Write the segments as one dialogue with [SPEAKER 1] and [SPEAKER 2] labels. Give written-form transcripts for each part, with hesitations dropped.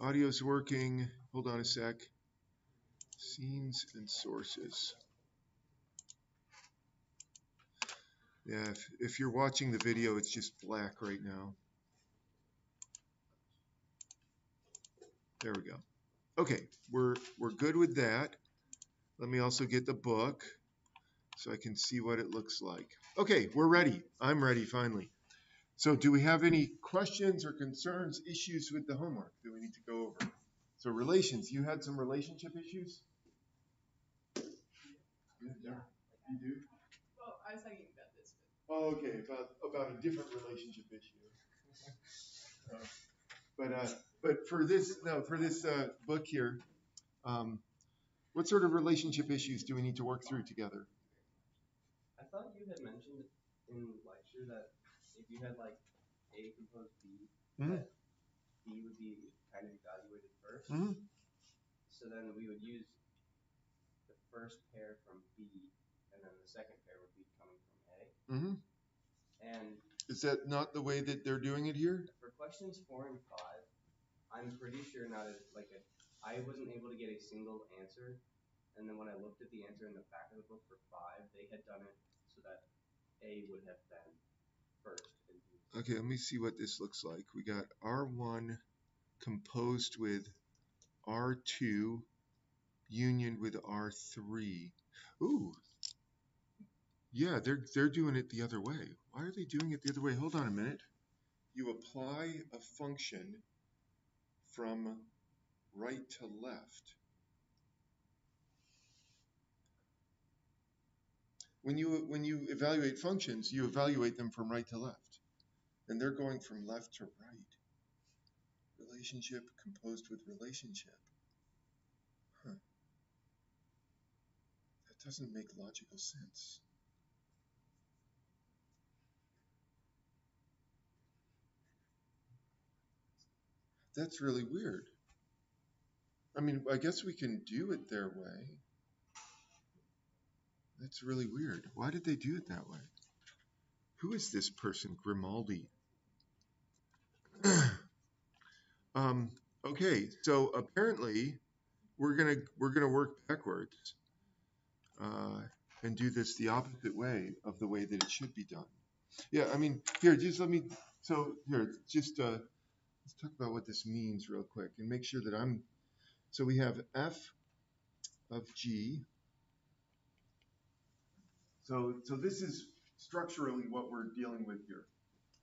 [SPEAKER 1] Audio's working. Hold on a sec. Scenes and sources. Yeah, if you're watching the video, it's just black right now. There we go. Okay, we're good with that. Let me also get the book so I can see what it looks like. Okay, we're ready. I'm ready finally. So do we have any questions or concerns, issues with the homework that we need to go over? So relations, you had some relationship issues? Yeah. You do?
[SPEAKER 2] Well, I was talking about this.
[SPEAKER 1] Oh, okay, about a different relationship issue. But for this book here, what sort of relationship issues do we need to work through together?
[SPEAKER 3] I thought you had mentioned in lecture that if you had like A composed B, that B would be kind of evaluated first. So then we would use the first pair from B, and then the second pair would be coming from A. And
[SPEAKER 1] is that not the way that they're doing it here?
[SPEAKER 3] For questions 4 and 5, I'm pretty sure I wasn't able to get a single answer. And then when I looked at the answer in the back of the book for 5, they had done it so that A would have been first.
[SPEAKER 1] Okay, let me see what this looks like. We got R1 composed with R2 union with R3. Ooh. Yeah, they're doing it the other way. Why are they doing it the other way? Hold on a minute. You apply a function from right to left. When you evaluate functions, you evaluate them from right to left. And they're going from left to right. Relationship composed with relationship. Huh. That doesn't make logical sense. That's really weird. I mean, I guess we can do it their way. That's really weird. Why did they do it that way? Who is this person, Grimaldi? Okay, so apparently we're gonna work backwards and do this the opposite way of the way that it should be done. Yeah, I mean, here, just let me. So here, just let's talk about what this means real quick and make sure that I'm. So we have f of g. So this is structurally what we're dealing with here.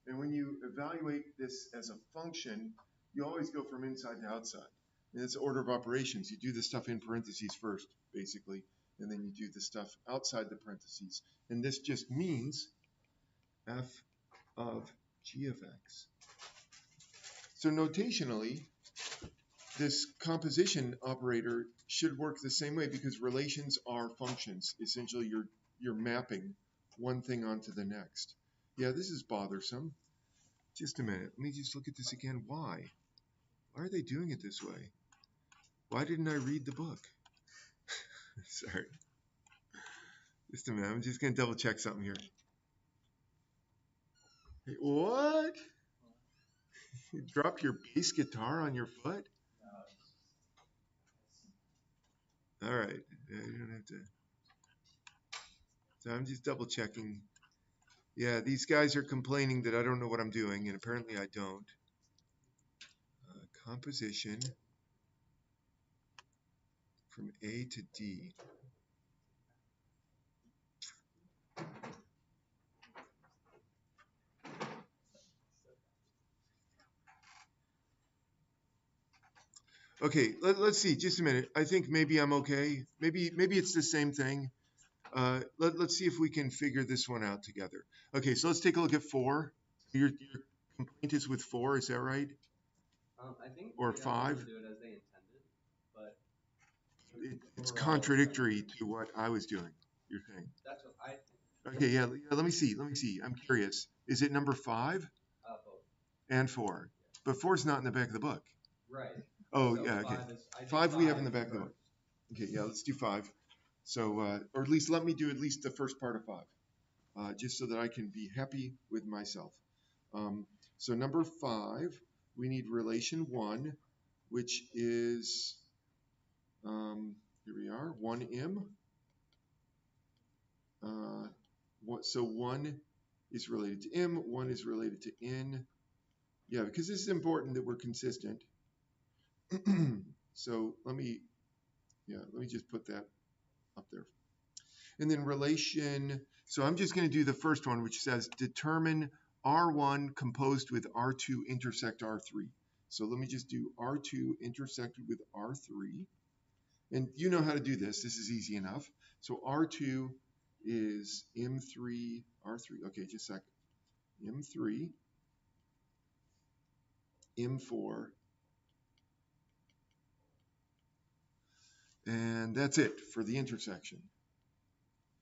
[SPEAKER 1] And when you evaluate this as a function, you always go from inside to outside. And it's order of operations. You do the stuff in parentheses first, basically, and then you do the stuff outside the parentheses. And this just means f of g of x. So notationally, this composition operator should work the same way because relations are functions. Essentially, you're mapping one thing onto the next. Yeah, this is bothersome. Just a minute. Let me just look at this again. Why? Why are they doing it this way? Why didn't I read the book? Sorry. Just a minute. I'm just going to double check something here. Hey, what? You dropped your bass guitar on your foot? All right. You don't have to. So I'm just double checking. Yeah, these guys are complaining that I don't know what I'm doing, and apparently I don't. Composition from A to D. Okay, let's see. Just a minute. I think maybe I'm okay. Maybe it's the same thing. Let's see if we can figure this one out together. Okay, so let's take a look at 4. Your complaint is with 4, is that right?
[SPEAKER 3] I think
[SPEAKER 1] or
[SPEAKER 3] they
[SPEAKER 1] 5?
[SPEAKER 3] Do it as they intended, but
[SPEAKER 1] it's contradictory to what I was doing. You're saying.
[SPEAKER 3] That's what I think.
[SPEAKER 1] Okay, yeah. Let me see. I'm curious. Is it number 5?
[SPEAKER 3] Both.
[SPEAKER 1] And 4, but 4 is not in the back of the book.
[SPEAKER 3] Right.
[SPEAKER 1] Oh,
[SPEAKER 3] so
[SPEAKER 1] yeah. Okay.
[SPEAKER 3] 5
[SPEAKER 1] we have in the back of the book. Okay, yeah. Let's do 5. So, or at least let me do at least the first part of 5, just so that I can be happy with myself. So number 5, we need relation 1 which is, here we are, 1m. So 1 is related to m, 1 is related to n. Yeah, because this is important that we're consistent. So let me just put that up there. And then relation, so I'm just going to do the first one, which says determine R1 composed with R2 intersect R3. So let me just do R2 intersected with R3. And you know how to do this. This is easy enough. So R2 is M3, R3. Okay, just a second. M3, M4, and that's it for the intersection.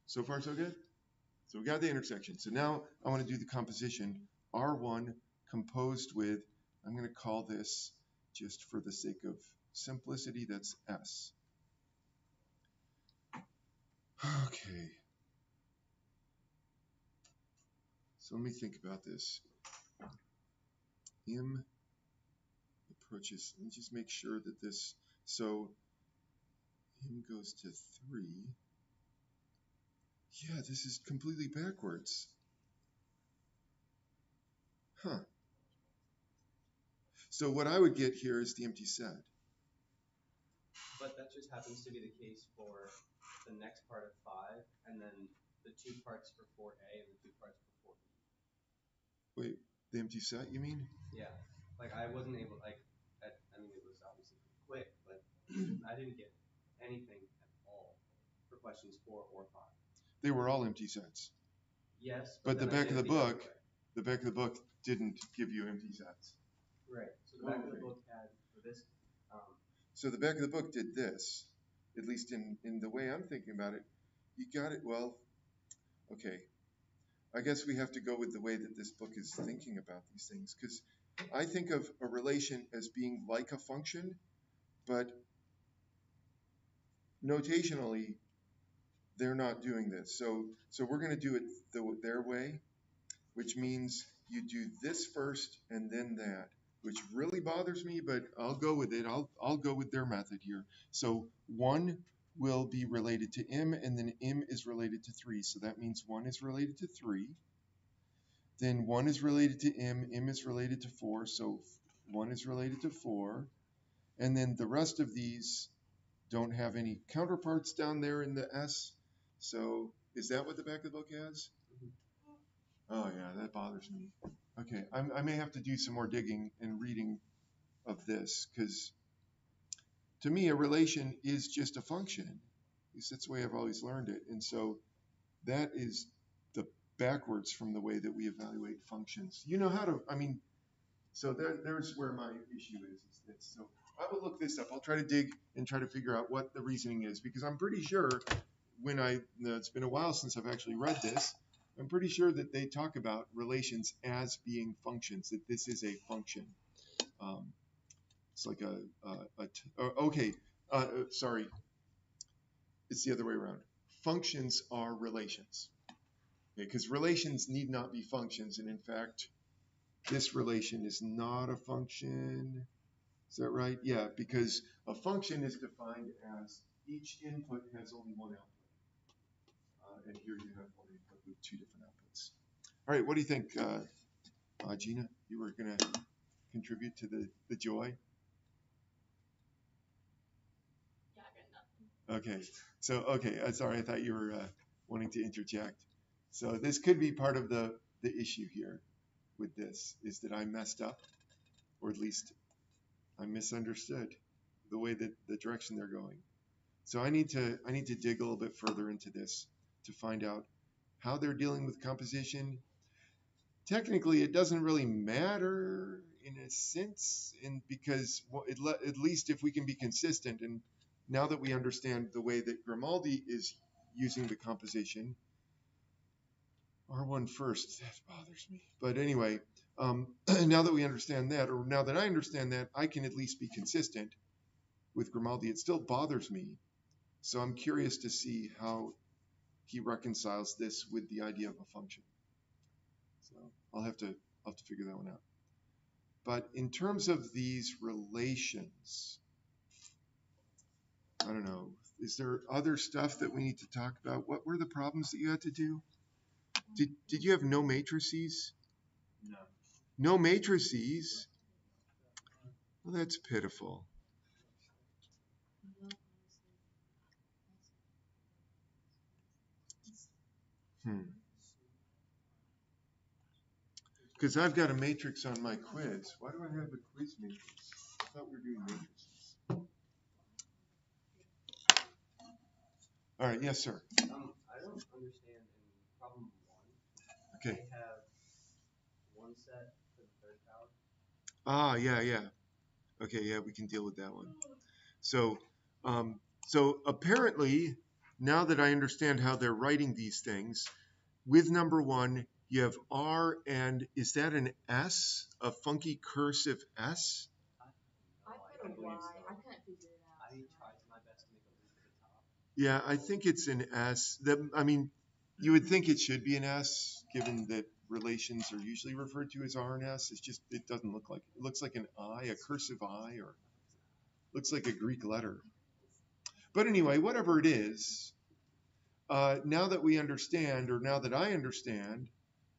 [SPEAKER 1] So far, so good? So we got the intersection. So now I want to do the composition. R1 composed with, I'm going to call this, just for the sake of simplicity, that's S. Okay. So let me think about this. M approaches, let me just make sure that this, so M goes to 3. Yeah, this is completely backwards. Huh. So what I would get here is the empty set.
[SPEAKER 3] But that just happens to be the case for the next part of 5, and then the 2 parts for 4A and the 2 parts for 4B.
[SPEAKER 1] Wait, the empty set, you mean?
[SPEAKER 3] Yeah. Like, I wasn't able, like, I mean, it was obviously pretty quick, but I didn't get anything at all for questions 4 or 5.
[SPEAKER 1] They were all empty sets.
[SPEAKER 3] Yes,
[SPEAKER 1] but the
[SPEAKER 3] then I
[SPEAKER 1] back
[SPEAKER 3] did
[SPEAKER 1] of the
[SPEAKER 3] it other
[SPEAKER 1] book,
[SPEAKER 3] way.
[SPEAKER 1] the back of the book didn't give you empty sets.
[SPEAKER 3] Right. So the back of the book had, for this,
[SPEAKER 1] So the back of the book did this, at least in the way I'm thinking about it. You got it, well, okay. I guess we have to go with the way that this book is thinking about these things, because I think of a relation as being like a function, but notationally, they're not doing this. So we're going to do it their way, which means you do this first and then that, which really bothers me, but I'll go with it. I'll go with their method here. So 1 will be related to m, and then m is related to 3. So that means 1 is related to 3. Then 1 is related to m is related to 4, so 1 is related to 4. And then the rest of these don't have any counterparts down there in the S. So is that what the back of the book has? Oh yeah, that bothers me. Okay, I may have to do some more digging and reading of this, because to me a relation is just a function. At least that's the way I've always learned it. And so that is the backwards from the way that we evaluate functions. You know how to, I mean, so there's where my issue is this. So I will look this up. I'll try to dig and try to figure out what the reasoning is, because I'm pretty sure it's been a while since I've actually read this. I'm pretty sure that they talk about relations as being functions, that this is a function. It's like sorry. It's the other way around. Functions are relations. Because relations need not be functions, and in fact, this relation is not a function. Is that right? Yeah, because a function is defined as each input has only one output. And here you have one input with 2 different outputs. All right, what do you think, Gina? You were going to contribute to the joy?
[SPEAKER 2] Yeah, I got nothing.
[SPEAKER 1] Okay, so, sorry, I thought you were wanting to interject. So this could be part of the issue here with this, is that I messed up, or at least I misunderstood the way that the direction they're going. So I need to dig a little bit further into this to find out how they're dealing with composition. Technically, it doesn't really matter in a sense, because at least if we can be consistent, and now that we understand the way that Grimaldi is using the composition, R1 first, that bothers me. But anyway, now that we understand that, or now that I understand that, I can at least be consistent with Grimaldi. It still bothers me. So I'm curious to see how he reconciles this with the idea of a function. So I'll have to figure that one out. But in terms of these relations, I don't know. Is there other stuff that we need to talk about? What were the problems that you had to do? Did you have no matrices?
[SPEAKER 3] No.
[SPEAKER 1] No matrices? Well, that's pitiful. Because I've got a matrix on my quiz. Why do I have a quiz matrix? I thought we were doing matrices. All right, yes, sir.
[SPEAKER 3] I don't understand in problem 1.
[SPEAKER 1] Okay.
[SPEAKER 3] They have one set for the third power.
[SPEAKER 1] Ah, yeah. Okay, yeah, we can deal with that one. So apparently, now that I understand how they're writing these things, with number 1, you have R, and is that an S? A funky cursive S?
[SPEAKER 2] I put a Y. I couldn't figure it out.
[SPEAKER 3] I tried my best to make a loop at the top.
[SPEAKER 1] Yeah, I think it's an S. You would think it should be an S, given that relations are usually referred to as R and S. It's just, it doesn't look like it. It looks like an I, a cursive I, or looks like a Greek letter. But anyway, whatever it is, now that we understand, or now that I understand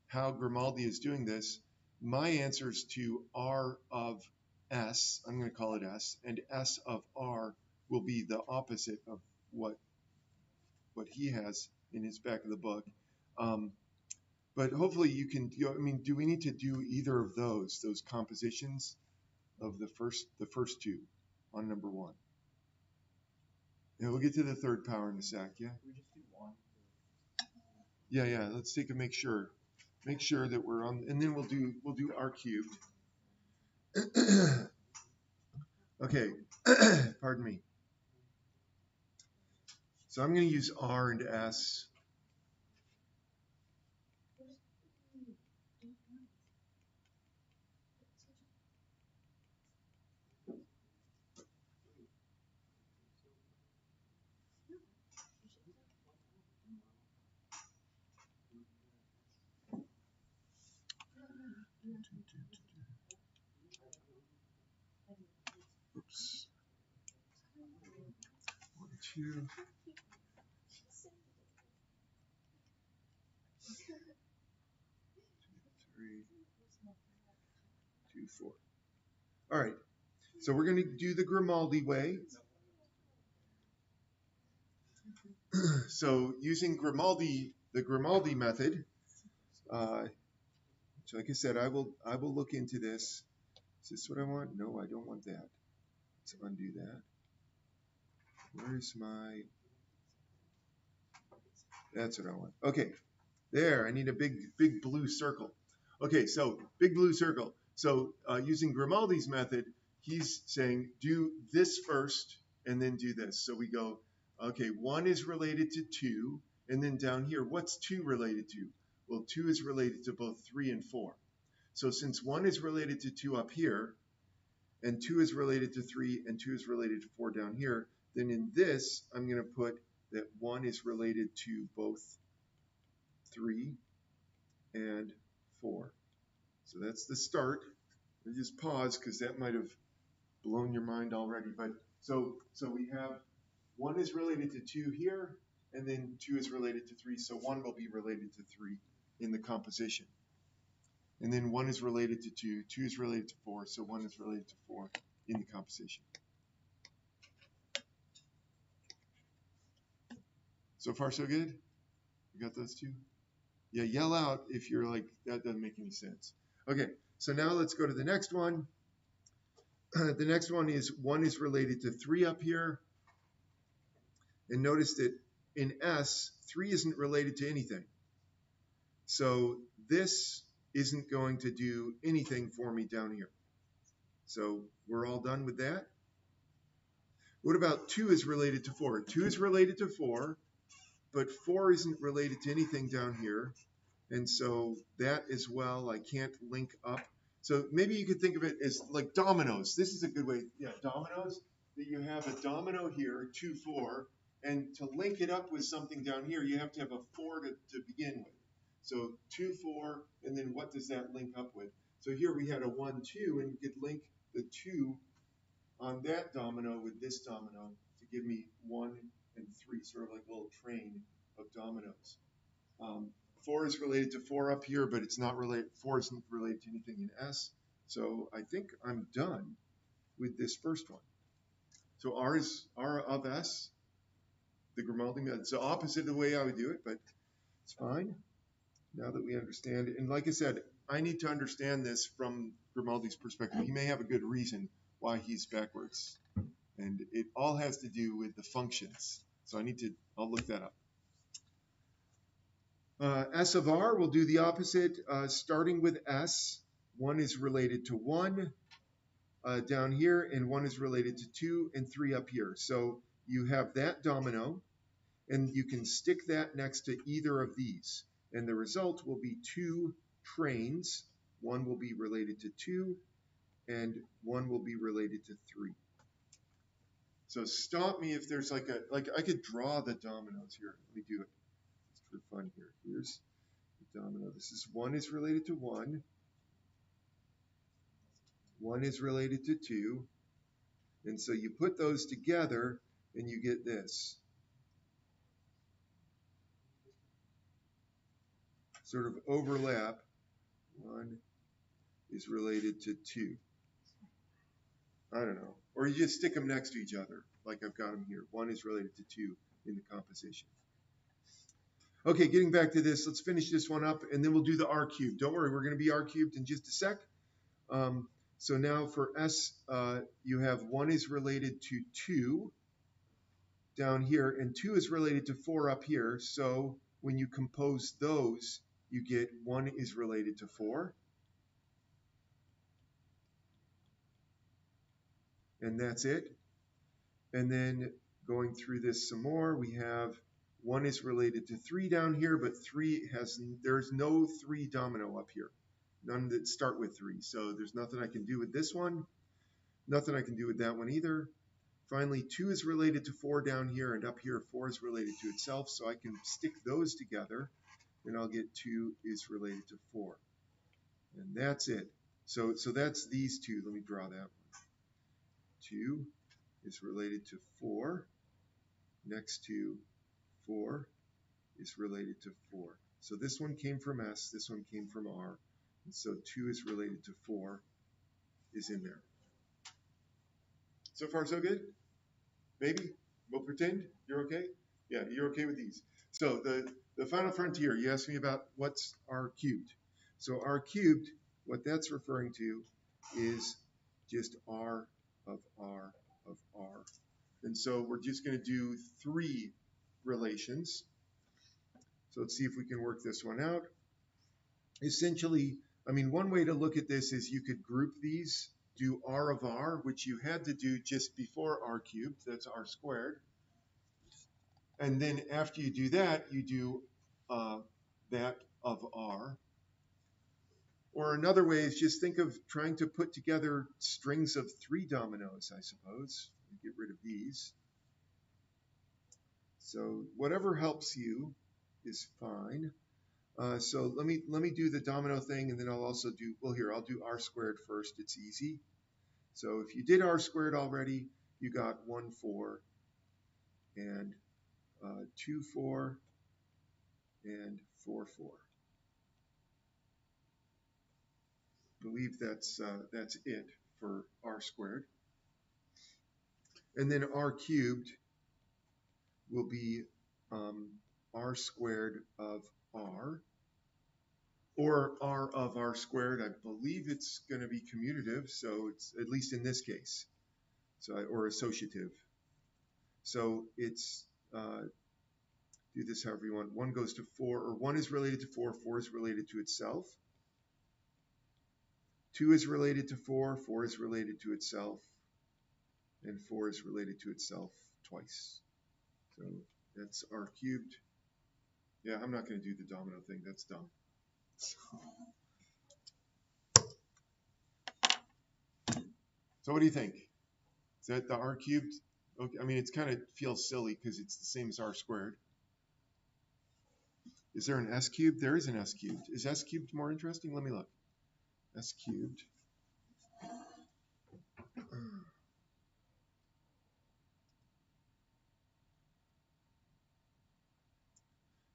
[SPEAKER 1] how Grimaldi is doing this, my answers to R of S, I'm going to call it S, and S of R will be the opposite of what he has in his back of the book. But hopefully you can, do we need to do either of those compositions of the first two on number 1? Yeah, we'll get to the third power in a sec, yeah?
[SPEAKER 3] We just do 1.
[SPEAKER 1] Yeah, let's take a make sure that we're on, and then we'll do R cubed. Okay, pardon me. So I'm going to use R and S. Oops. 1, 2. 2, 3, 2, 4. All right. So we're going to do the Grimaldi way. So using the Grimaldi method, so like I said, I will look into this. Is this what I want? No, I don't want that. Let's undo that. Where's my? That's what I want. Okay, there. I need a big blue circle. Okay, so big blue circle. So using Grimaldi's method, he's saying do this first and then do this. So we go, okay, 1 is related to 2, and then down here, what's 2 related to? Well, 2 is related to both 3 and 4. So since 1 is related to 2 up here, and 2 is related to 3, and 2 is related to 4 down here, then in this, I'm going to put that 1 is related to both 3 and 4. So that's the start. I just pause because that might have blown your mind already. But so we have 1 is related to 2 here, and then 2 is related to 3. So 1 will be related to 3 in the composition. And then 1 is related to 2, 2 is related to 4, so 1 is related to 4 in the composition. So far, so good? You got those two? Yeah, yell out if you're like, that doesn't make any sense. Okay, so now let's go to the next one. The next one is 1 is related to 3 up here. And notice that in S, 3 isn't related to anything. So this isn't going to do anything for me down here. So we're all done with that. What about 2 is related to 4? 2 is related to 4, but 4 isn't related to anything down here. And so that as well, I can't link up. So maybe you could think of it as like dominoes. This is a good way. Yeah, dominoes. That you have a domino here, 2, 4, and to link it up with something down here, you have to have a 4 to begin with. So 2, 4, and then what does that link up with? So here we had a 1, 2, and you could link the 2 on that domino with this domino to give me 1 and 3, sort of like a little train of dominoes. 4 is related to 4 up here, but it's not related. 4 isn't related to anything in S. So I think I'm done with this first one. So R is R of S, the Grimaldi method. It's the opposite of the way I would do it, but it's fine now that we understand it. And like I said, I need to understand this from Grimaldi's perspective. He may have a good reason why he's backwards. And it all has to do with the functions. So I'll look that up. S of R, we'll do the opposite. Starting with S, 1 is related to 1 down here, and 1 is related to 2 and 3 up here. So you have that domino, and you can stick that next to either of these. And the result will be 2 trains. 1 will be related to 2, and 1 will be related to 3. So stop me if there's like I could draw the dominoes here. Let me do it just for fun here. Here's the domino. This is 1 is related to 1. 1 is related to 2. And so you put those together and you get this. Sort of overlap. 1 is related to 2. I don't know. Or you just stick them next to each other, like I've got them here. 1 is related to 2 in the composition. Okay, getting back to this, let's finish this one up, and then we'll do the R cubed. Don't worry, we're going to be R cubed in just a sec. So now for S, you have 1 is related to 2 down here, and 2 is related to 4 up here. So when you compose those, you get 1 is related to 4. And that's it. And then going through this some more, we have 1 is related to 3 down here, but there's no 3 domino up here. None that start with 3. So there's nothing I can do with this one. Nothing I can do with that one either. Finally, 2 is related to 4 down here, and up here 4 is related to itself. So I can stick those together, and I'll get 2 is related to 4. And that's it. So that's these two. Let me draw that one. 2 is related to 4. Next to 4 is related to 4. So this one came from S, this one came from R. And so 2 is related to 4 is in there. So far, so good? Maybe? We'll pretend you're okay? Yeah, you're okay with these. So the final frontier, you asked me about what's R cubed. So R cubed, what that's referring to is just R of R of R. And so we're just going to do 3 relations. So let's see if we can work this one out. Essentially, I mean, one way to look at this is you could group these, do R of R, which you had to do just before R cubed, that's R squared. And then after you do that, you do that of R. Or another way is just think of trying to put together strings of 3 dominoes, I suppose. Get rid of these. So whatever helps you is fine. So let me do the domino thing, and then I'll also do, well, here, I'll do R squared first. It's easy. So if you did R squared already, you got 1, 4, and 2, 4, and 4, 4. I believe that's it for R squared. And then R cubed will be R squared of R, or R of R squared. I believe it's going to be commutative, so it's at least in this case, or associative. So it's, do this however you want. 1 goes to 4, or 1 is related to 4, 4 is related to itself. 2 is related to 4, 4 is related to itself, and 4 is related to itself twice. So that's R cubed. Yeah, I'm not going to do the domino thing. That's dumb. So what do you think? Is that the R cubed? Okay, I mean, it's kind of feels silly because it's the same as R squared. Is there an S cubed? There is an S cubed. Is S cubed more interesting? Let me look. S cubed.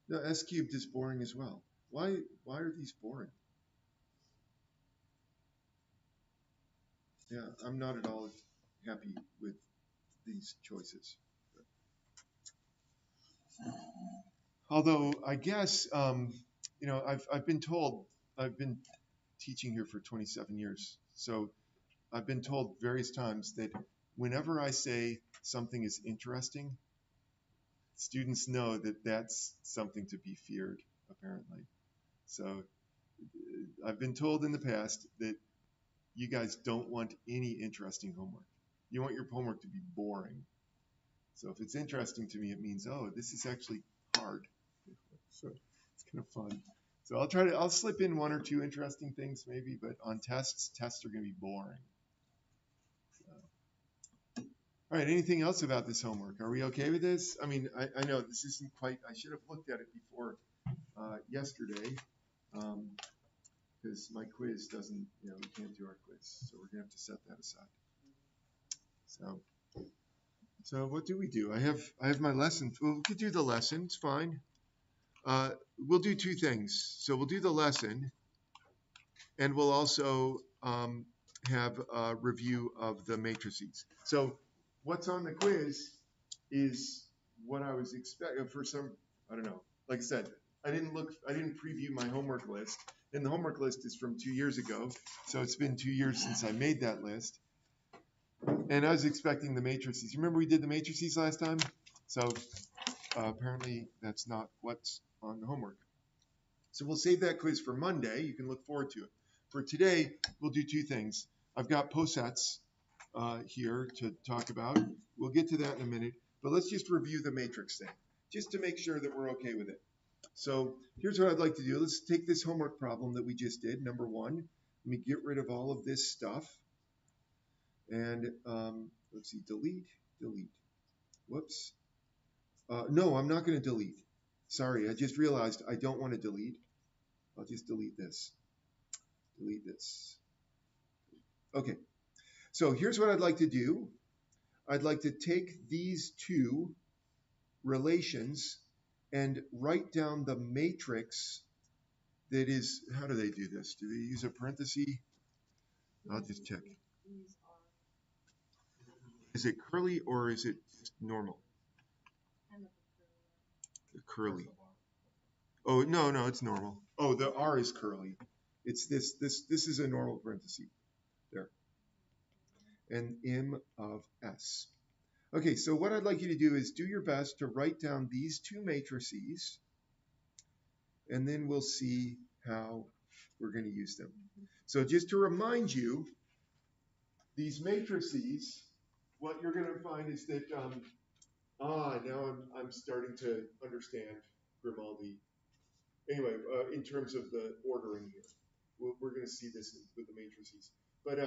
[SPEAKER 1] No, S cubed is boring as well. Why are these boring? Yeah, I'm not at all happy with these choices. Although I guess I've been told, I've been teaching here for 27 years, so I've been told various times that whenever I say something is interesting, students know that that's something to be feared, apparently. So I've been told in the past that you guys don't want any interesting homework. You want your homework to be boring. So if it's interesting to me, it means, oh, this is actually hard. So it's kind of fun. So I'll slip in one or two interesting things maybe, but on tests are going to be boring. So. All right, anything else about this homework? Are we okay with this? I mean, I know this isn't quite, I should have looked at it before yesterday, because my quiz doesn't, we can't do our quiz, so we're going to have to set that aside. So what do we do? I have my lesson. Well, we could do the lesson. It's fine. We'll do two things. So we'll do the lesson, and we'll also have a review of the matrices. So what's on the quiz is what I was expecting for some, I don't know. Like I said, I didn't preview my homework list, and the homework list is from 2 years ago. So it's been 2 years since I made that list. And I was expecting the matrices. You remember we did the matrices last time? So apparently that's not what's on the homework. So we'll save that quiz for Monday. You can look forward to it. For today, we'll do two things. I've got posets here to talk about. We'll get to that in a minute. But let's just review the matrix thing, just to make sure that we're okay with it. So here's what I'd like to do. Let's take this homework problem that we just did, number 1. Let me get rid of all of this stuff. And let's see, delete. Whoops. No, I'm not going to delete. Sorry, I just realized I don't want to delete. I'll just delete this. Delete this. Okay, so here's what I'd like to do. I'd like to take these two relations and write down the matrix that is, how do they do this? Do they use a parenthesis? I'll just check. Is it curly or is it just normal? The curly. Oh, no, it's normal. Oh, the R is curly. It's this is a normal parenthesis. There. And M of S. Okay, so what I'd like you to do is do your best to write down these two matrices, and then we'll see how we're going to use them. So just to remind you, these matrices, what you're going to find is that, now I'm starting to understand Grimaldi. Anyway, in terms of the ordering here, we're going to see this with the matrices. But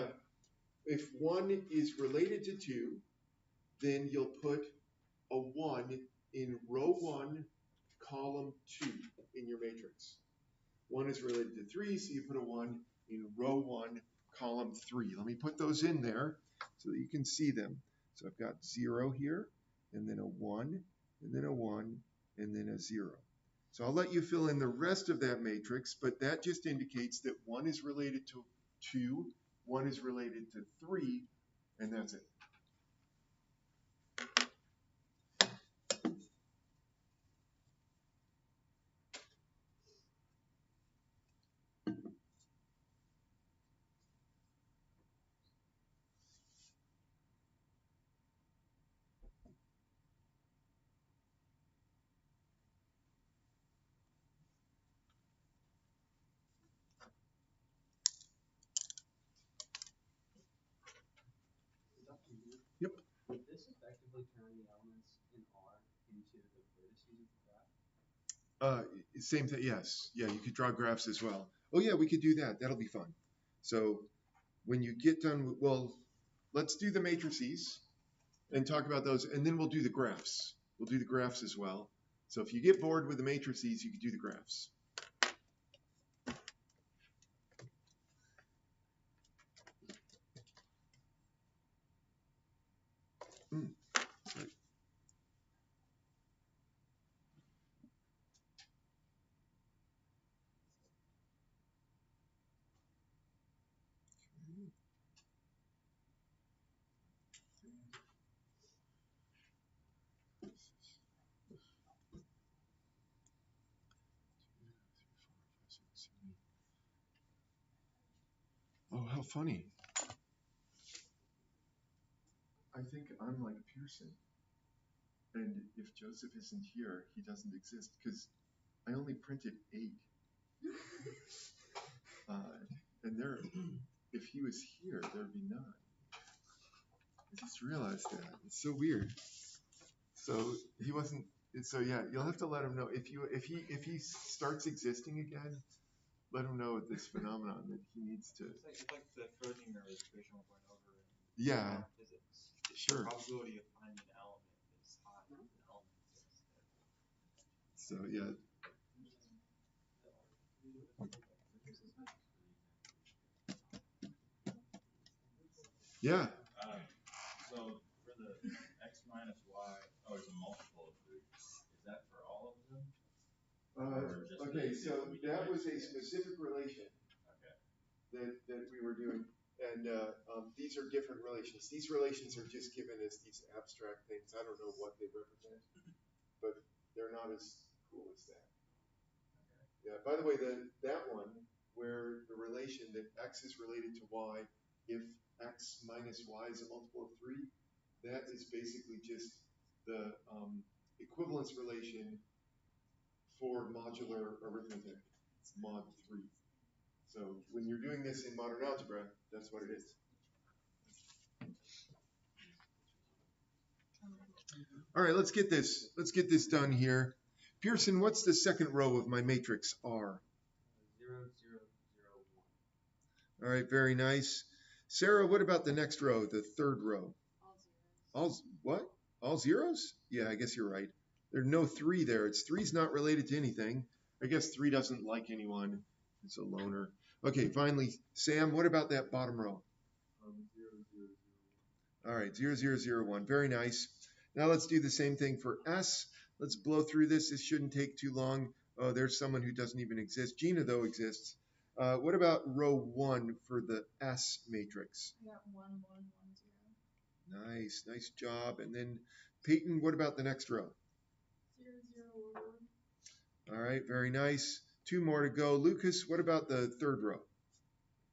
[SPEAKER 1] if 1 is related to 2, then you'll put a 1 in row 1, column 2 in your matrix. 1 is related to 3, so you put a 1 in row 1, column 3. Let me put those in there so that you can see them. So I've got 0 here, and then a 1, and then a 1, and then a 0. So I'll let you fill in the rest of that matrix, but that just indicates that 1 is related to 2, 1 is related to 3, and that's it. Yep.
[SPEAKER 3] Would this effectively turn the elements in R into the vertices of the graph?
[SPEAKER 1] Same thing, yes. Yeah, you could draw graphs as well. Oh yeah, we could do that. That'll be fun. So when you get done, well, let's do the matrices and talk about those, and then we'll do the graphs. We'll do the graphs as well. So if you get bored with the matrices, you can do the graphs. Right. Oh, how funny. I think I'm like Pearson. And if Joseph isn't here, he doesn't exist because I only printed 8. And there, if he was here, there'd be 9. I just realized that. It's so weird. So he wasn't. So yeah, you'll have to let him know if he starts existing again. Let him know this phenomenon that he needs to.
[SPEAKER 4] It's like the Schrodinger equation we're going over in
[SPEAKER 1] Yeah.
[SPEAKER 4] physics.
[SPEAKER 1] Sure.
[SPEAKER 4] The probability of finding an element is high if an element exists.
[SPEAKER 1] So yeah. Yeah.
[SPEAKER 5] So for the x minus y, it's a multiple of 3. Is that for all of them?
[SPEAKER 1] Okay, so that was a specific relation that we were doing, and these are different relations. These relations are just given as these abstract things. I don't know what they represent, but they're not as cool as that. Yeah. By the way, that one where the relation that x is related to y if x minus y is a multiple of 3, that is basically just the equivalence relation for modular arithmetic. It's mod 3. So when you're doing this in modern algebra, that's what it is. All right, let's get this done here. Pearson, what's the second row of my matrix R?
[SPEAKER 3] 0, 0, 0, 1.
[SPEAKER 1] All right, very nice. Sarah, what about the next row, the third row?
[SPEAKER 2] All zeros.
[SPEAKER 1] What? All zeros? Yeah, I guess you're right. There's no 3 there. It's 3's not related to anything. I guess 3 doesn't like anyone. It's a loner. Okay, finally, Sam, what about that bottom row?
[SPEAKER 3] 0, 0, 0.
[SPEAKER 1] All right, 0, 0, 0, 1. Very nice. Now let's do the same thing for S. Let's blow through this. This shouldn't take too long. Oh, there's someone who doesn't even exist. Gina, though, exists. What about row 1 for the S matrix?
[SPEAKER 2] I got 1, 1, 1, 0.
[SPEAKER 1] Nice job. And then Peyton, what about the next row?
[SPEAKER 2] 0, 0, 1.
[SPEAKER 1] All right, very nice. 2 more to go. Lucas, what about the third row?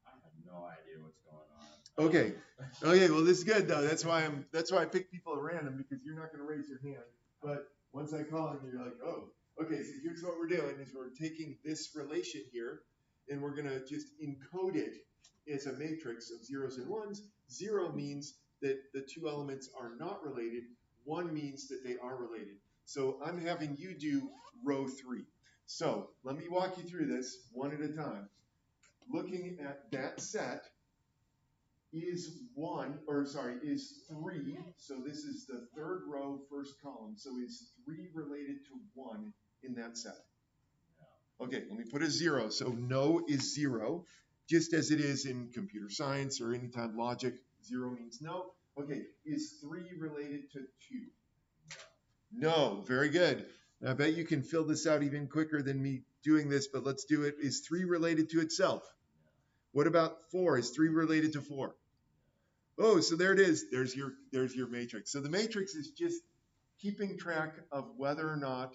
[SPEAKER 5] I have no idea what's going on.
[SPEAKER 1] Okay, well this is good though. That's why I pick people at random, because you're not going to raise your hand. But once I call him, you're like, oh, okay. So here's what we're doing: is we're taking this relation here, and we're going to just encode it as a matrix of zeros and ones. 0 means that the 2 elements are not related. 1 means that they are related. So I'm having you do row 3. So let me walk you through this one at a time. Looking at that set is 3. So this is the third row, first column. So is 3 related to 1 in that set? No. Okay, let me put a 0. So no is 0, just as it is in computer science or anytime logic. 0 means no. Okay, is 3 related to 2? No. Very good. I bet you can fill this out even quicker than me doing this, but let's do it. Is 3 related to itself? What about 4? Is 3 related to 4? Oh, so there it is. There's your matrix. So the matrix is just keeping track of whether or not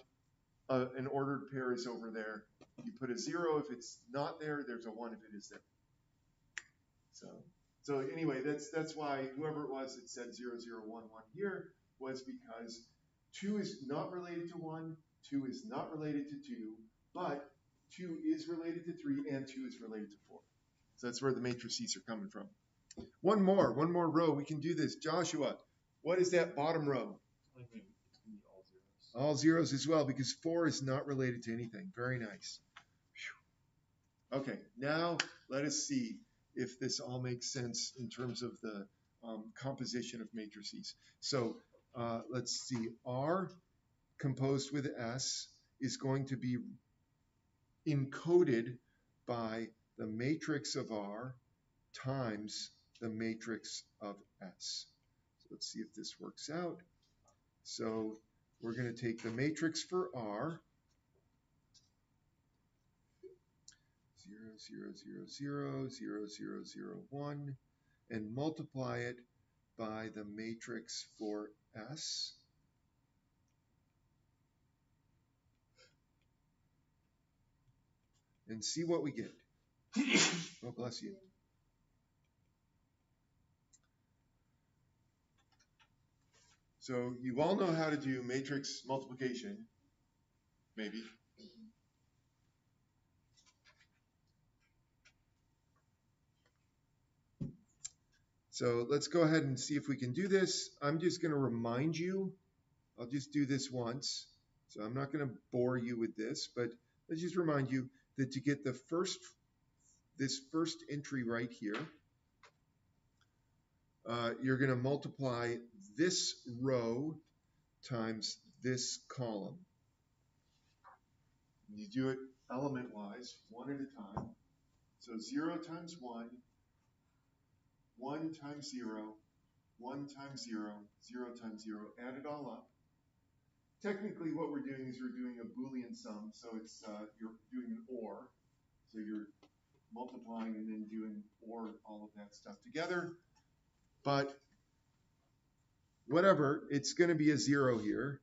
[SPEAKER 1] an ordered pair is over there. You put a 0 if it's not there. There's a 1 if it is there. So anyway, that's why whoever it was that said 0, 0, 1, 1 here was because 2 is not related to 1, 2 is not related to 2, but 2 is related to 3, and 2 is related to 4. So that's where the matrices are coming from. One more row. We can do this. Joshua, what is that bottom row?
[SPEAKER 4] I think it's going to be all zeros.
[SPEAKER 1] All zeros as well, because 4 is not related to anything. Very nice. Whew. Okay, now let us see if this all makes sense in terms of the composition of matrices. So let's see. R composed with S is going to be encoded by the matrix of R times the matrix of S. So let's see if this works out. So we're going to take the matrix for R, 0, 0, 0, 0, 0, 0, 0, 1, and multiply it by the matrix for S. And see what we get. Oh, bless you. So you all know how to do matrix multiplication, maybe. So let's go ahead and see if we can do this. I'm just going to remind you. I'll just do this once. So I'm not going to bore you with this, but let's just remind you that to get this first entry right here, you're going to multiply this row times this column. You do it element-wise, one at a time. So 0 times 1, 1 times 0, 1 times 0, 0 times 0, add it all up. Technically what we're doing is we're doing a Boolean sum, so it's you're doing an OR. So you're multiplying and then doing OR all of that stuff together. But whatever, it's going to be a 0 here.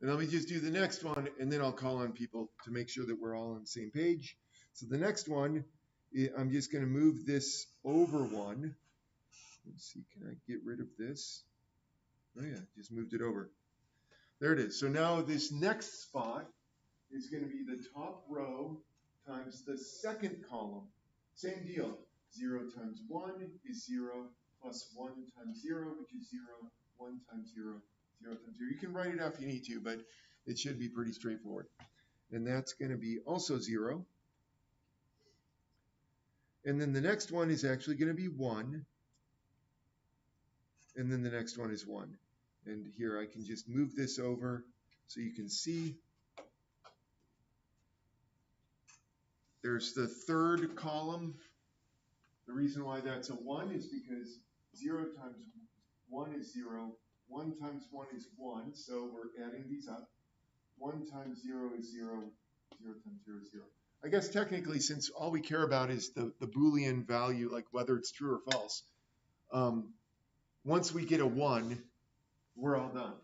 [SPEAKER 1] And let me just do the next one, and then I'll call on people to make sure that we're all on the same page. So the next one, I'm just going to move this over 1. Let's see, can I get rid of this? Oh yeah, just moved it over. There it is. So now this next spot is going to be the top row times the second column. Same deal. 0 times 1 is 0, plus 1 times 0, which is 0, 1 times 0, 0 times 0. You can write it out if you need to, but it should be pretty straightforward. And that's going to be also 0. And then the next one is actually going to be 1. And then the next one is 1. And here I can just move this over so you can see. There's the third column. The reason why that's a 1 is because 0 times 1 is 0. 1 times 1 is 1, so we're adding these up. 1 times 0 is 0. 0 times 0 is 0. I guess technically, since all we care about is the Boolean value, like whether it's true or false, once we get a 1, we're all done.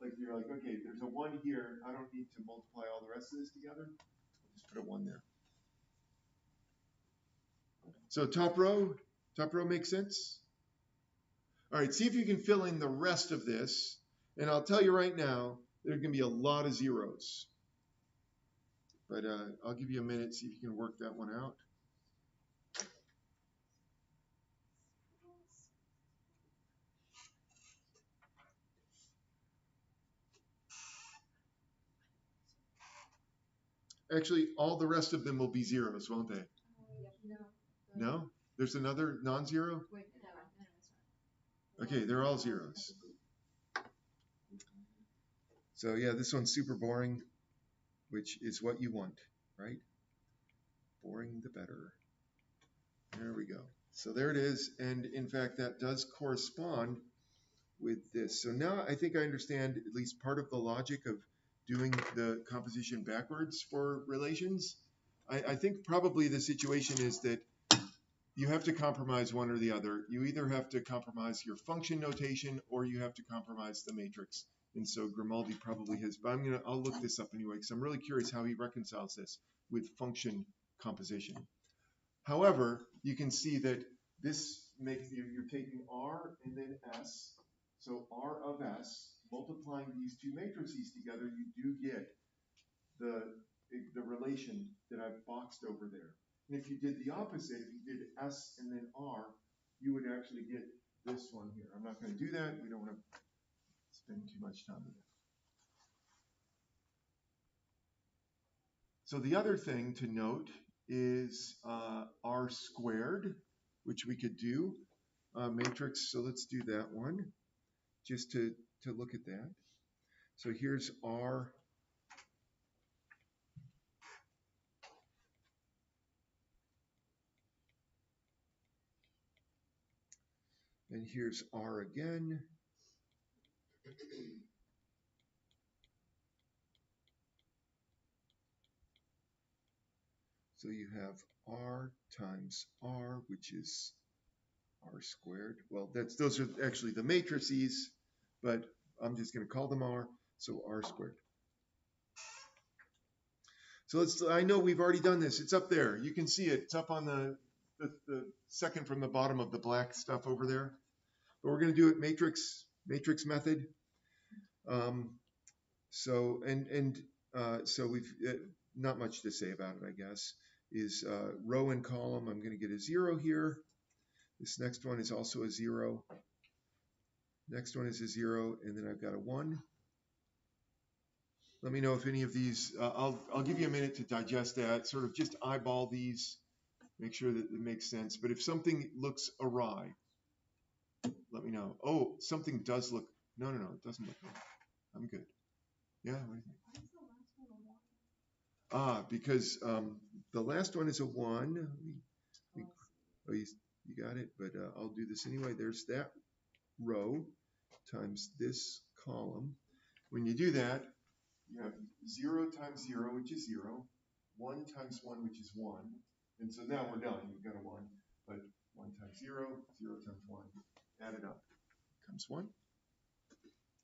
[SPEAKER 1] Like you're like, okay, there's a 1 here. I don't need to multiply all the rest of this together. I'll just put a 1 there. So top row makes sense? All right, see if you can fill in the rest of this. And I'll tell you right now, there's going to be a lot of zeros. But I'll give you a minute, see if you can work that one out. Actually, all the rest of them will be zeros, won't they? No? There's another non-zero? Okay, they're all zeros. So yeah, this one's super boring, which is what you want, right? Boring the better. There we go. So there it is. And in fact, that does correspond with this. So now I think I understand at least part of the logic of doing the composition backwards for relations. I think probably the situation is that you have to compromise one or the other. You either have to compromise your function notation or you have to compromise the matrix. And so Grimaldi probably has, but I'll look this up anyway because I'm really curious how he reconciles this with function composition. However, you can see that this makes, you're taking R and then S. So R of S, multiplying these two matrices together, you do get the relation that I've boxed over there. And if you did the opposite, if you did S and then R, you would actually get this one here. I'm not going to do that. We don't want to spend too much time with it. So the other thing to note is R squared, which we could do. Matrix, so let's do that one. just to look at that. So here's R. And here's R again. So you have R times R, which is R squared. Well, those are actually the matrices, but I'm just going to call them R, so R squared. So I know we've already done this. It's up there. You can see it. It's up on the second from the bottom of the black stuff over there. But we're going to do it matrix method. So we've not much to say about it, I guess. Is row and column. I'm going to get a 0 here. This next one is also a 0. Next one is a 0, and then I've got a 1. Let me know if any of these, I'll give you a minute to digest that, sort of just eyeball these, make sure that it makes sense. But if something looks awry, let me know. Oh, something does look, no, it doesn't look awry. I'm good. Yeah, what do you think?
[SPEAKER 2] Why is the last one a 1?
[SPEAKER 1] Because the last one is a 1. Oh, you got it, but I'll do this anyway. There's that row times this column. When you do that, you have 0 times 0, which is 0, 1 times 1, which is 1, and so now we're done. You've got a 1, but 1 times 0, 0 times 1, add it up, comes 1.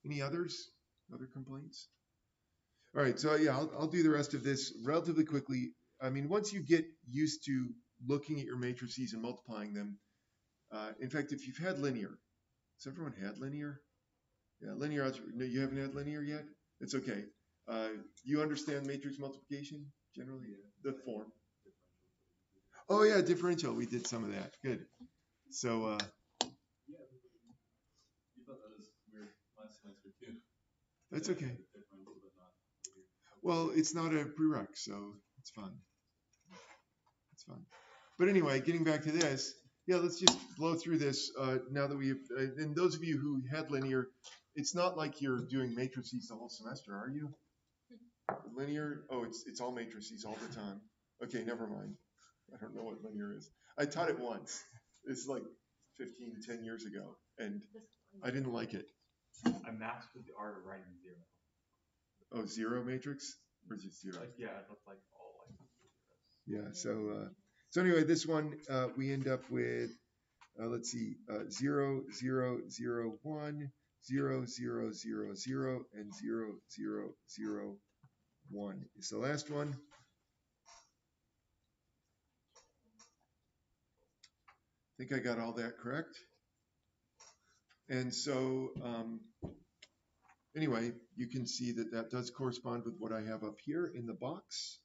[SPEAKER 1] Any others? Other complaints? All right, so yeah, I'll do the rest of this relatively quickly. I mean, once you get used to looking at your matrices and multiplying them, in fact, if you've had linear, has everyone had linear? Yeah, linear algebra. No, you haven't had linear yet? It's okay. You understand matrix multiplication generally? The form. Oh yeah, differential. We did some of that. Good. So
[SPEAKER 5] Yeah, you thought that was weird last semester too.
[SPEAKER 1] that's okay.
[SPEAKER 5] Differential, but not weird.
[SPEAKER 1] Well, it's not a prereq, so it's fun. It's fun. But anyway, getting back to this, yeah, let's just blow through this now that we've, and those of you who had linear, it's not like you're doing matrices the whole semester, are you? Linear, oh, it's all matrices all the time. Okay, never mind. I don't know what linear is. I taught it once. It's like 10 years ago, and I didn't like it.
[SPEAKER 4] I mastered the art of writing 0.
[SPEAKER 1] Oh, 0 matrix? Or is it 0?
[SPEAKER 4] Like, yeah, it looked like all like zeros.
[SPEAKER 1] Yeah, so anyway, this one, we end up with, let's see, 0, 0, 0, 1, 0, 0, 0, 0, and 0, 0, 0, 1 is the last one. I think I got all that correct. And so, anyway, you can see that that does correspond with what I have up here in the box.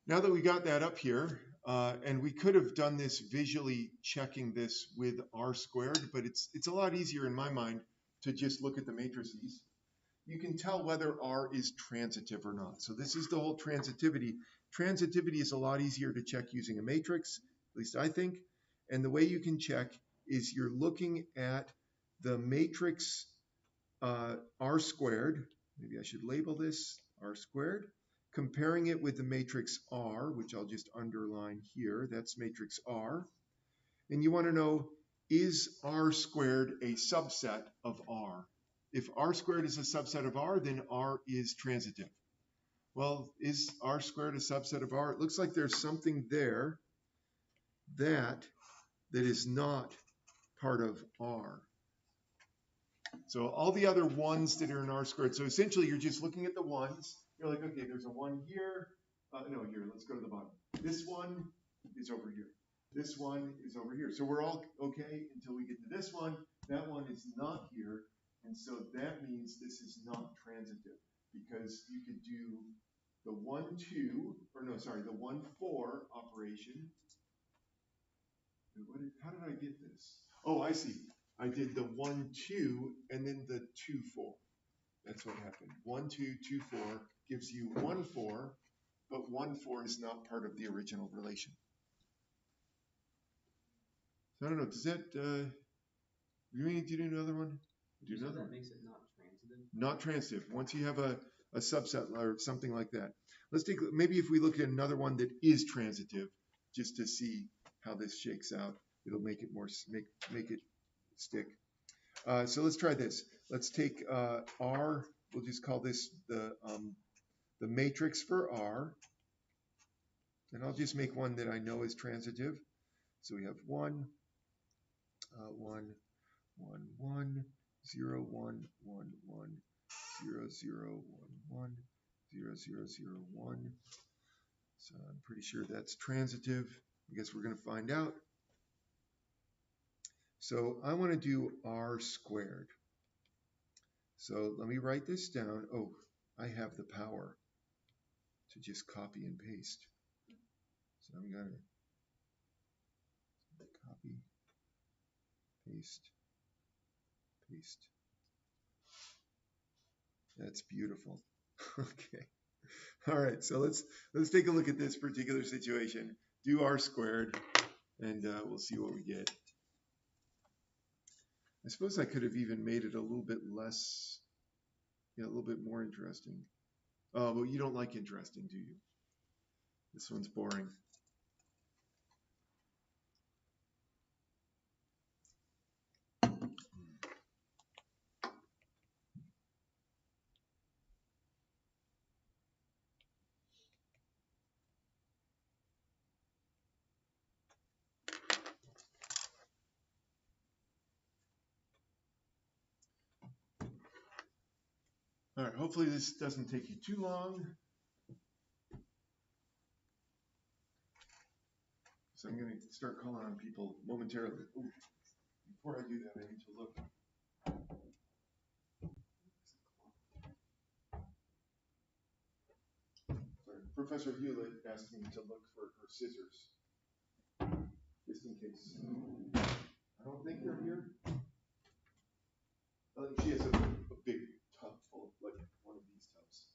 [SPEAKER 1] Now that we got that up here, and we could have done this visually checking this with R squared, but it's a lot easier in my mind to just look at the matrices. You can tell whether R is transitive or not. So this is the whole transitivity. Transitivity is a lot easier to check using a matrix, at least I think. And the way you can check is you're looking at the matrix R squared. Maybe I should label this R squared. Comparing it with the matrix R, which I'll just underline here. That's matrix R. And you want to know, is R squared a subset of R? If R squared is a subset of R, then R is transitive. Well, is R squared a subset of R? It looks like there's something there that is not part of R. So all the other ones that are in R squared, so essentially you're just looking at the ones. You're like, okay, there's a 1 here. No, here, let's go to the bottom. This one is over here. This one is over here. So we're all okay until we get to this one. That one is not here. And so that means this is not transitive, because you could do the 1, 2, or no, sorry, the 1, 4 operation. How did I get this? Oh, I see. I did the 1, 2, and then the 2, 4. That's what happened. 1, 2, 2, 4 gives you 1, 4, but 1, 4 is not part of the original relation. So I don't know, does that, do we need to do another one? Do
[SPEAKER 3] So
[SPEAKER 1] another
[SPEAKER 3] that
[SPEAKER 1] one.
[SPEAKER 3] makes it not transitive.
[SPEAKER 1] Not transitive. Once you have a subset or something like that. Let's take, maybe if we look at another one that is transitive, just to see how this shakes out, it'll make it more, make it stick. So let's try this. Let's take R, we'll just call this the matrix for R. And I'll just make one that I know is transitive. So we have 1, 1, 1, 1, 0, 1, 1, 1, 0, 0, 1, 1, 0, 0, 0, 1. So I'm pretty sure that's transitive. I guess we're going to find out. So I want to do R squared. So let me write this down. Oh, I have the power to just copy and paste. So I'm going to copy, paste, paste. That's beautiful. Okay. All right, so let's take a look at this particular situation. Do R squared, and we'll see what we get. I suppose I could have even made it a little bit less, yeah, a little bit more interesting. Oh, but you don't like interesting, do you? This one's boring. All right, hopefully this doesn't take you too long. So I'm going to start calling on people momentarily. Ooh, before I do that, I need to look. Sorry, Professor Hewlett asked me to look for her scissors, just in case. I don't think they're here. She has a big tub full of, like one of these tubs.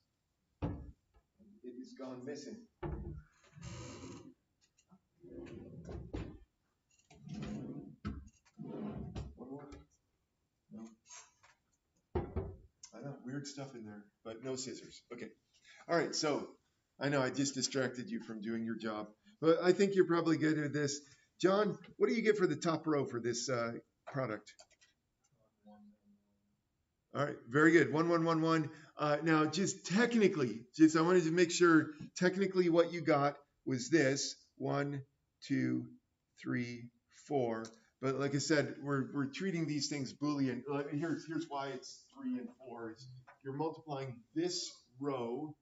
[SPEAKER 1] It is gone missing. One more? No. I know, weird stuff in there, but no scissors. Okay. All right, so I know I just distracted you from doing your job, but I think you're probably good at this. John, what do you get for the top row for this product? All right, very good. 1, 1, 1, 1. Now, just technically, I wanted to make sure technically what you got was this 1, 2, 3, 4. But like I said, we're treating these things Boolean. Here's why it's 3 and 4. You're multiplying this row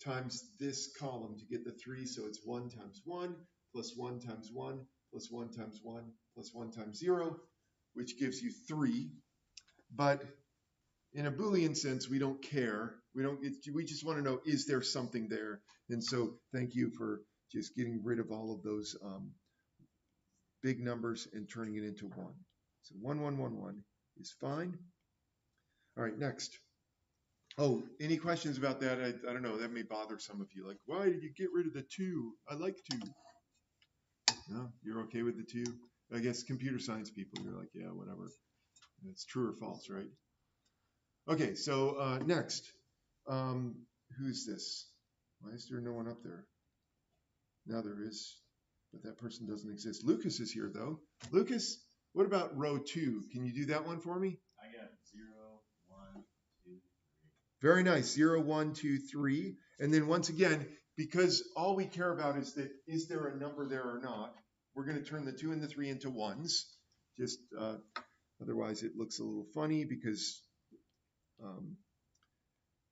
[SPEAKER 1] times this column to get the 3. So it's 1 times 1 plus 1 times 1 plus 1 times 1 plus 1 times 0, which gives you 3. But in a Boolean sense, we don't care. We just want to know, is there something there? And so thank you for just getting rid of all of those big numbers and turning it into 1. So 1, 1, 1, 1 is fine. All right, next. Oh, any questions about that? I don't know. That may bother some of you. Like, why did you get rid of the 2? I like 2. No, you're okay with the 2? I guess computer science people, you're like, yeah, whatever. It's true or false, right? Okay, so next, who's this? Why is there no one up there? Now there is, but that person doesn't exist. Lucas is here though. Lucas, what about row 2? Can you do that one for me?
[SPEAKER 5] I got 0, 1, 2, 3.
[SPEAKER 1] Very nice, 0, 1, 2, 3. And then once again, because all we care about is that, is there a number there or not? We're going to turn the 2 and the 3 into 1s. Just otherwise it looks a little funny because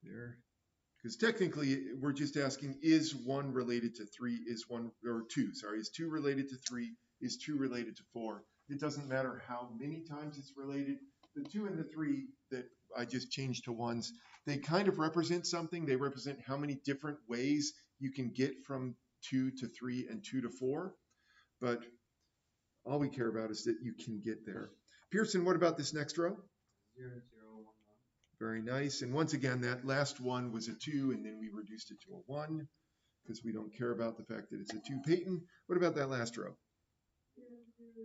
[SPEAKER 1] there. Because technically, we're just asking, is 1 related to 3? Is 1, or 2, sorry, is 2 related to 3? Is 2 related to 4? It doesn't matter how many times it's related. The 2 and the 3 that I just changed to 1s, they kind of represent something. They represent how many different ways you can get from 2 to 3 and 2 to 4. But all we care about is that you can get there. Pearson, what about this next row?
[SPEAKER 3] 0, 0, 1, 1.
[SPEAKER 1] Very nice. And once again, that last one was a 2, and then we reduced it to a 1 because we don't care about the fact that it's a 2. Peyton, what about that last row?
[SPEAKER 2] 0, 0,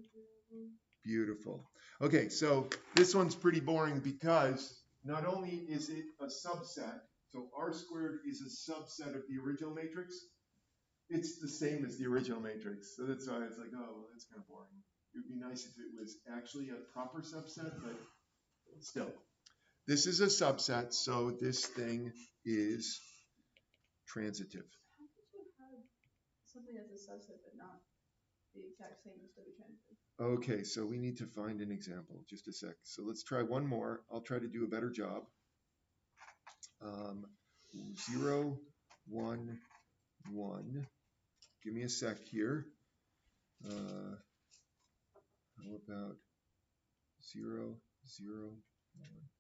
[SPEAKER 1] Beautiful. Okay, so this one's pretty boring because not only is it a subset, so R squared is a subset of the original matrix, it's the same as the original matrix. So that's why it's like, oh, well, that's kind of boring. It would be nice if it was actually a proper subset, but still. This is a subset, so this thing is transitive.
[SPEAKER 2] How could you have something that's a subset but not the exact same as the transitive?
[SPEAKER 1] Okay, so we need to find an example. Just a sec. So let's try one more. I'll try to do a better job. 0, 1, 1. Give me a sec here. How about 0, 0, 1?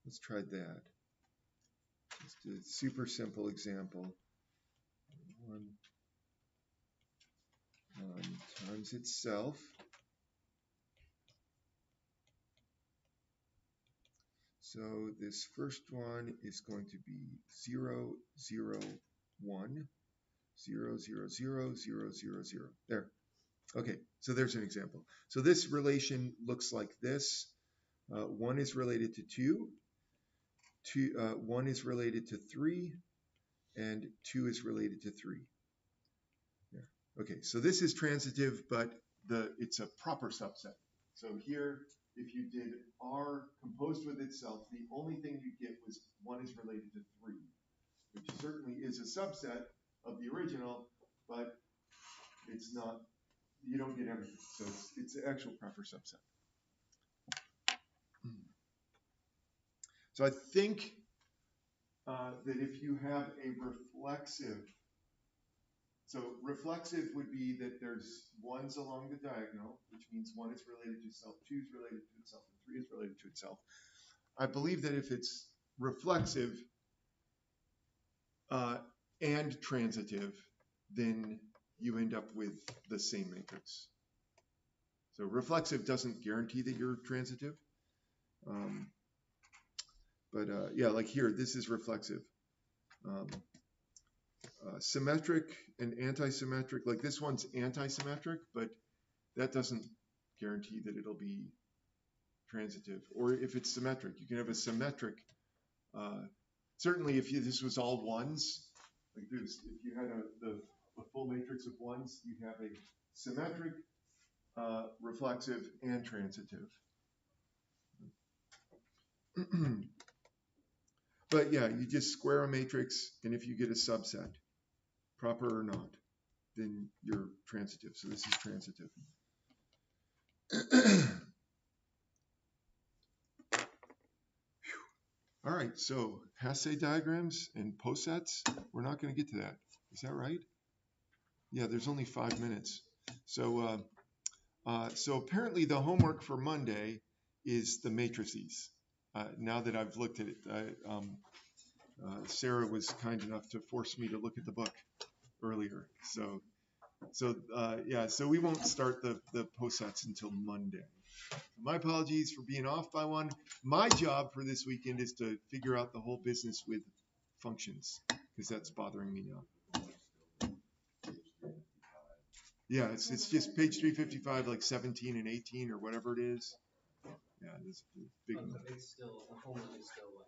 [SPEAKER 1] Let's try that. Just a super simple example. 1 times itself. So this first one is going to be 0, 0, 1, 0, 0, 0, 0, 0, 0. There. Okay, so there's an example. So this relation looks like this. 1 is related to 2, 1 is related to 3, and 2 is related to 3. There. Okay, so this is transitive, but it's a proper subset. So here, if you did R composed with itself, the only thing you get was 1 is related to 3, which certainly is a subset of the original, but it's not, you don't get everything. So it's an actual proper subset. So I think that if you have a reflexive, so reflexive would be that there's ones along the diagonal, which means 1 is related to itself, 2 is related to itself, and 3 is related to itself. I believe that if it's reflexive and transitive, then you end up with the same matrix. So reflexive doesn't guarantee that you're transitive. Yeah, like here, this is reflexive. Symmetric and anti-symmetric, like this one's anti-symmetric, but that doesn't guarantee that it'll be transitive. Or if it's symmetric, you can have a symmetric. Certainly, if this was all ones, like this, if you had a full matrix of ones, you have a symmetric, reflexive, and transitive. But yeah, you just square a matrix, and if you get a subset, proper or not, then you're transitive. So this is transitive. All right, so Hasse diagrams and posets, we're not going to get to that. Is that right? Yeah, there's only 5 minutes. So, so apparently the homework for Monday is the matrices. Now that I've looked at it, Sarah was kind enough to force me to look at the book earlier. So we won't start the posets until Monday. My apologies for being off by one. My job for this weekend is to figure out the whole business with functions, because that's bothering me now. Yeah, it's just page 355, like 17 and 18 or whatever it is. Yeah, it's big.
[SPEAKER 3] It's still, the homework is still like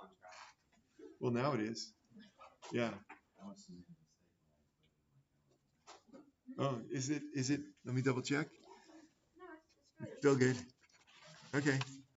[SPEAKER 3] on track.
[SPEAKER 1] Well, now it is. Yeah. Oh, is it? Let me double check.
[SPEAKER 2] No, it's good.
[SPEAKER 1] Still good. Okay.